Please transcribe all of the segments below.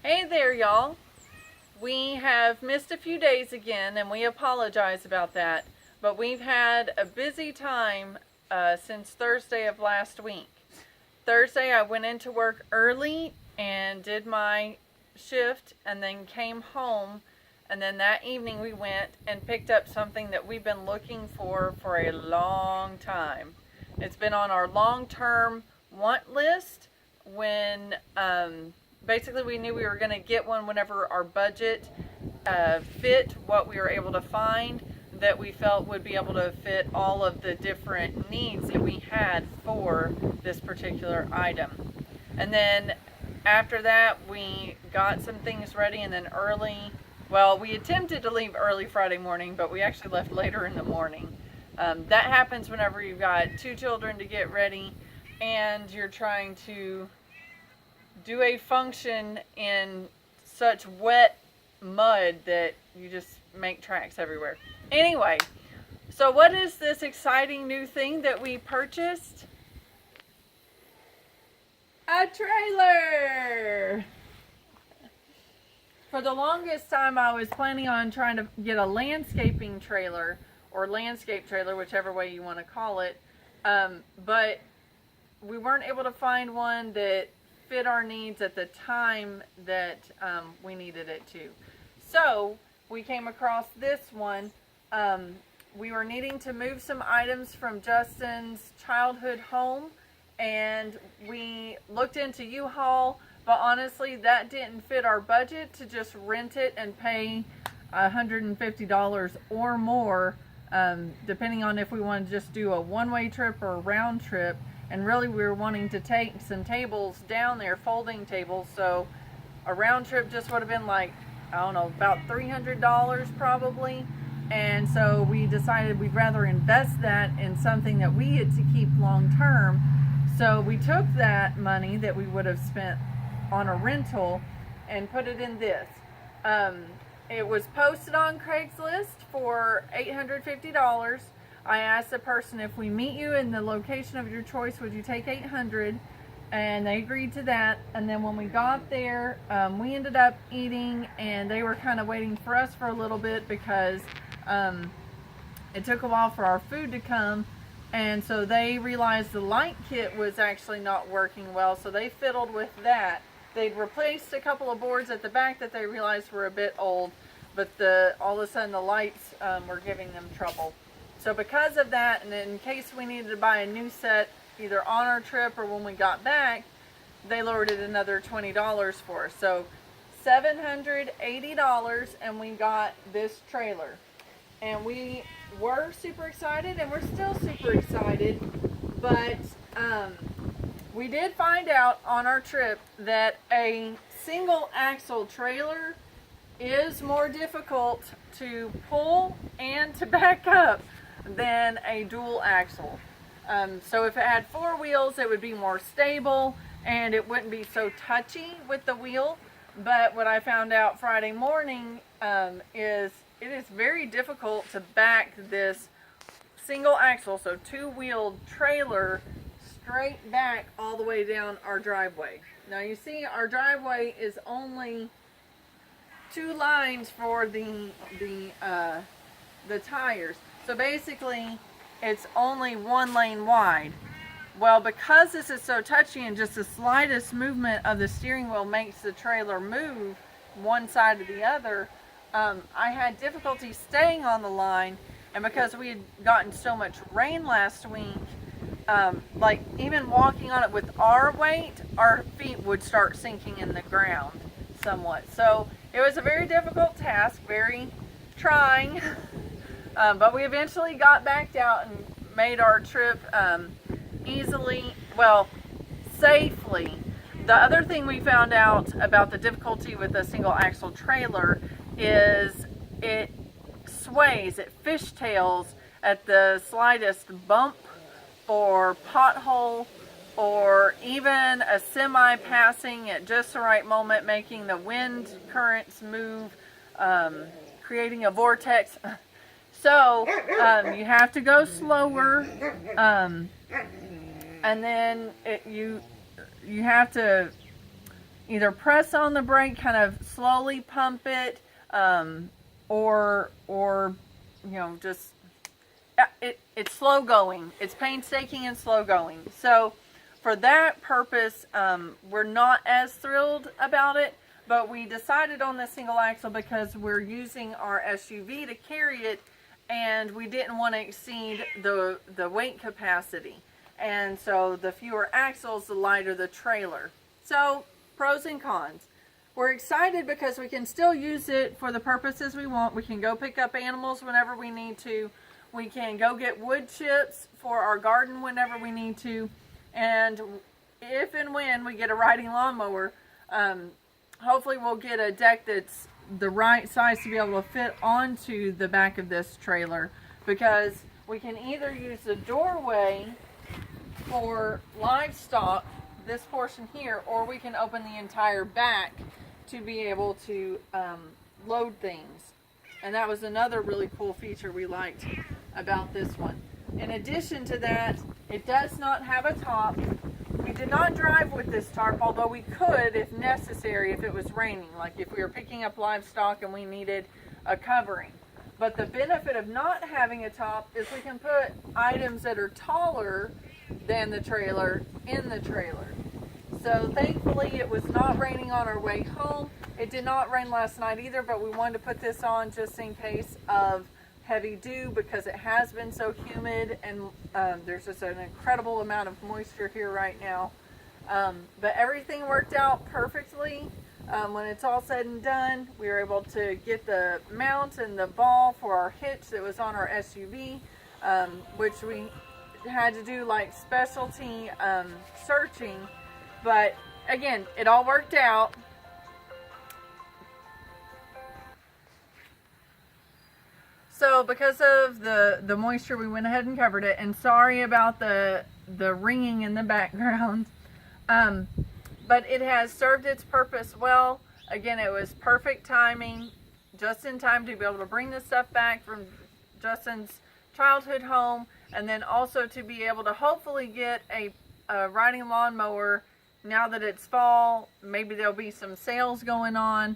Hey there, y'all. We have missed a few days again, and we apologize about that. But we've had a busy time since Thursday of last week. Thursday, I went into work early and did my shift, and then came home. And then that evening, we went and picked up something that we've been looking for a long time. It's been on our long-term want list when basically we knew we were going to get one whenever our budget fit what we were able to find that we felt would be able to fit all of the different needs that we had for this particular item. And then after that, we got some things ready, and then we attempted to leave early Friday morning, but we actually left later in the morning. That happens whenever you've got two children to get ready and you're trying to do a function in such wet mud that you just make tracks everywhere. Anyway, so what is this exciting new thing that we purchased? A trailer! For the longest time, I was planning on trying to get a landscaping trailer, or landscape trailer, whichever way you want to call it, but we weren't able to find one that fit our needs at the time that we needed it to. So we came across this one. We were needing to move some items from Justin's childhood home, and we looked into U-Haul, but honestly that didn't fit our budget to just rent it and pay $150 or more, depending on if we wanted to just do a one-way trip or a round trip. And really we were wanting to take some tables down there, folding tables, so a round trip just would have been like, I don't know, about $300 probably. And so we decided we'd rather invest that in something that we get to keep long term. So we took that money that we would have spent on a rental and put it in this. It was posted on Craigslist for $850. I asked the person, if we meet you in the location of your choice, would you take $800? And they agreed to that. And then when we got there, we ended up eating, and they were kind of waiting for us for a little bit because it took a while for our food to come. And so they realized the light kit was actually not working well, so they fiddled with that. They'd replaced a couple of boards at the back that they realized were a bit old, but all of a sudden the lights were giving them trouble. So because of that, and in case we needed to buy a new set either on our trip or when we got back, they lowered it another $20 for us. So $780, and we got this trailer. And we were super excited, and we're still super excited, but we did find out on our trip that a single axle trailer is more difficult to pull and to back up than a dual axle. So if it had four wheels, it would be more stable and it wouldn't be so touchy with the wheel. But what I found out Friday morning is it is very difficult to back this single axle, so two-wheeled trailer, straight back all the way down our driveway. Now you see our driveway is only two lines for the tires. So basically, it's only one lane wide. Well, because this is so touchy and just the slightest movement of the steering wheel makes the trailer move one side or the other, I had difficulty staying on the line. And because we had gotten so much rain last week, like even walking on it with our weight, our feet would start sinking in the ground somewhat. So it was a very difficult task, very trying. But we eventually got backed out and made our trip safely. The other thing we found out about the difficulty with a single axle trailer is it sways, it fishtails at the slightest bump or pothole, or even a semi passing at just the right moment, making the wind currents move, creating a vortex. So you have to go slower, and then you have to either press on the brake, kind of slowly pump it, or you know, just it's slow going. It's painstaking and slow going. So for that purpose, we're not as thrilled about it, but we decided on the single axle because we're using our SUV to carry it, and we didn't want to exceed the weight capacity. And so the fewer axles, the lighter the trailer. So pros and cons. We're excited because we can still use it for the purposes we want. We can go pick up animals whenever we need to. We can go get wood chips for our garden whenever we need to. And if and when we get a riding lawnmower, hopefully we'll get a deck that's the right size to be able to fit onto the back of this trailer, because we can either use the doorway for livestock, this portion here, or we can open the entire back to be able to load things. And that was another really cool feature we liked about this one. In addition to that, it does not have a top. We did not drive with this tarp, although we could if necessary, if it was raining, like if we were picking up livestock and we needed a covering. But the benefit of not having a top is we can put items that are taller than the trailer in the trailer. So thankfully it was not raining on our way home. It did not rain last night either, but we wanted to put this on just in case of heavy dew, because it has been so humid, and there's just an incredible amount of moisture here right now. But everything worked out perfectly. When it's all said and done, we were able to get the mount and the ball for our hitch that was on our SUV, which we had to do like specialty searching. But again, it all worked out. So because of the moisture, we went ahead and covered it. And sorry about the ringing in the background. But it has served its purpose well. Again, it was perfect timing, just in time to be able to bring this stuff back from Justin's childhood home, and then also to be able to hopefully get a riding lawnmower now that it's fall. Maybe there'll be some sales going on.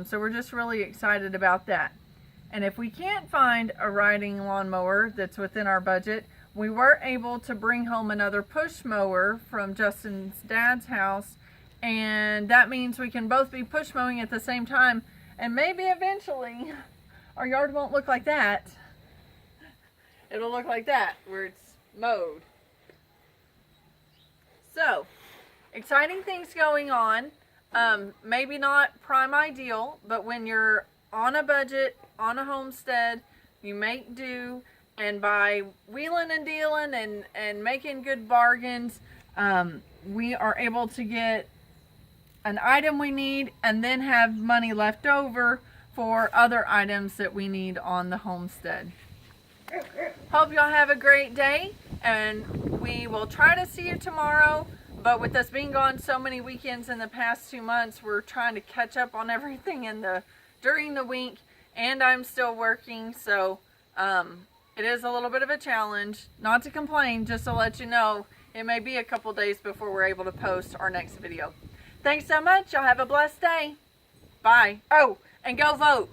So we're just really excited about that. And if we can't find a riding lawnmower that's within our budget, we were able to bring home another push mower from Justin's dad's house. And that means we can both be push mowing at the same time. And maybe eventually our yard won't look like that. It'll look like that, where it's mowed. So, exciting things going on. Maybe not prime ideal, but when you're on a budget, on a homestead, you make do, and by wheeling and dealing and making good bargains, we are able to get an item we need and then have money left over for other items that we need on the homestead. Hope y'all have a great day, and we will try to see you tomorrow. But with us being gone so many weekends in the past 2 months, we're trying to catch up on everything during the week, and I'm still working, so it is a little bit of a challenge. Not to complain, just to let you know, it may be a couple days before we're able to post our next video. Thanks so much. Y'all have a blessed day. Bye. Oh, and go vote.